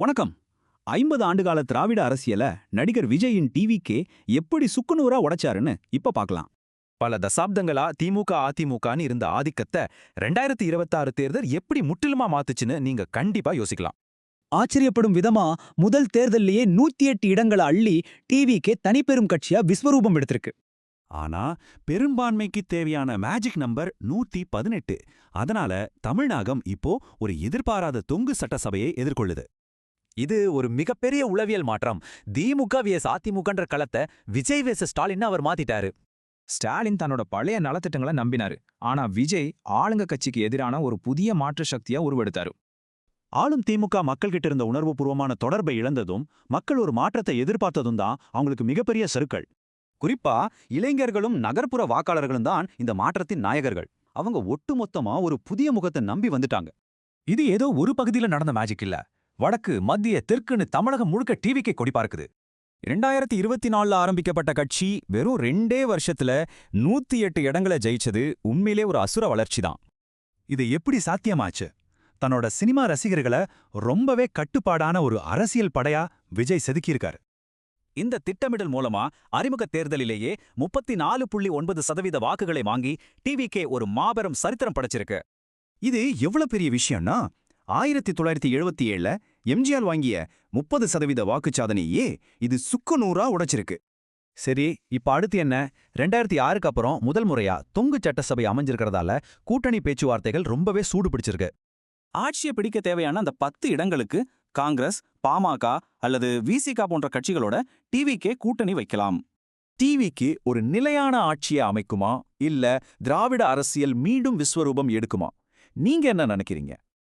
வணக்கம். 50 ஆண்டுகால திராவிட அரசியல நடிகர் விஜயின் டிவிக்கே எப்படி சுக்குநூறா உடைச்சாருன்னு இப்ப பார்க்கலாம். பல தசாப்தங்களா திமுக அதிமுகன்னு இருந்த ஆதிக்கத்தை 2026 தேர்தல் எப்படி முற்றிலுமா மாத்துச்சுன்னு நீங்க கண்டிப்பா யோசிக்கலாம். ஆச்சரியப்படும் விதமா முதல் தேர்தல்லையே 108 இடங்களை அள்ளி டிவிக்கே தனிப்பெரும் கட்சியா விஸ்வரூபம் எடுத்திருக்கு. ஆனா பெரும்பான்மைக்கு தேவையான மேஜிக் நம்பர் 118. அதனால தமிழ்நாகம் இப்போ ஒரு எதிர்பாராத தொங்கு சட்டசபையை எதிர்கொள்ளுது. இது ஒரு மிகப்பெரிய உளவியல் மாற்றம். திமுக vs அதிமுகன்ற களத்தை விஜய் vs ஸ்டாலின் அவர் மாத்திட்டாரு. ஸ்டாலின் தன்னோட பழைய நலத்திட்டங்களை நம்பினாரு. ஆனா விஜய் ஆளுங்க கட்சிக்கு எதிரான ஒரு புதிய மாற்று சக்தியா உருவெடுத்தாரு. ஆளும் திமுக மக்கள்கிட்ட இருந்த உணர்வுபூர்வமான தொடர்பை இழந்ததும் மக்கள் ஒரு மாற்றத்தை எதிர்பார்த்ததும் தான் அவங்களுக்கு மிகப்பெரிய சறுக்கல். குறிப்பா இளைஞர்களும் நகர்ப்புற வாக்காளர்களும் தான் இந்த மாற்றத்தின் நாயகர்கள். அவங்க ஒட்டுமொத்தமா ஒரு புதிய முகத்தை நம்பி வந்துட்டாங்க. இது ஏதோ ஒரு பகுதியில நடந்த மேஜிக் இல்ல. வடக்கு மத்திய தெற்குன்னு தமிழகம் முழுக்க டிவிக்கே கொடி பார்க்குது. 2024 ஆரம்பிக்கப்பட்ட கட்சி வெறும் 2 வருஷத்துல 108 இடங்களை ஜெயிச்சது உண்மையிலே ஒரு அசுர வளர்ச்சி தான். இது எப்படி சாத்தியமாச்சு? தன்னோட சினிமா ரசிகர்களை ரொம்பவே கட்டுப்பாடான ஒரு அரசியல் படையா விஜய் செதுக்கியிருக்காரு. இந்த திட்டமிடல் மூலமா அறிமுக தேர்தலிலேயே 34.9% வாக்குகளை வாங்கி டிவிக்கே ஒரு மாபெரும் சரித்திரம் படைச்சிருக்கு. இது எவ்வளவு பெரிய விஷயம்னா 1977ல எம்ஜிஆர் வாங்கிய 30% வாக்குச்சாதனையே இது சுக்குநூறா உடைச்சிருக்கு. சரி, இப்ப அடுத்து என்ன? 2006க்கு அப்புறம் முதல் முறையா தொங்கு சட்டசபை அமைஞ்சிருக்கிறதால கூட்டணி பேச்சுவார்த்தைகள் ரொம்பவே சூடு பிடிச்சிருக்கு. ஆட்சியை பிடிக்க தேவையான அந்த 10 இடங்களுக்கு காங்கிரஸ், பாமக அல்லது விசிக போன்ற கட்சிகளோட டிவிக்கே கூட்டணி வைக்கலாம். டிவிக்கு ஒரு நிலையான ஆட்சியை அமைக்குமா இல்ல திராவிட அரசியல் மீண்டும் விஸ்வரூபம் எடுக்குமா? நீங்க என்ன நினைக்கிறீங்க?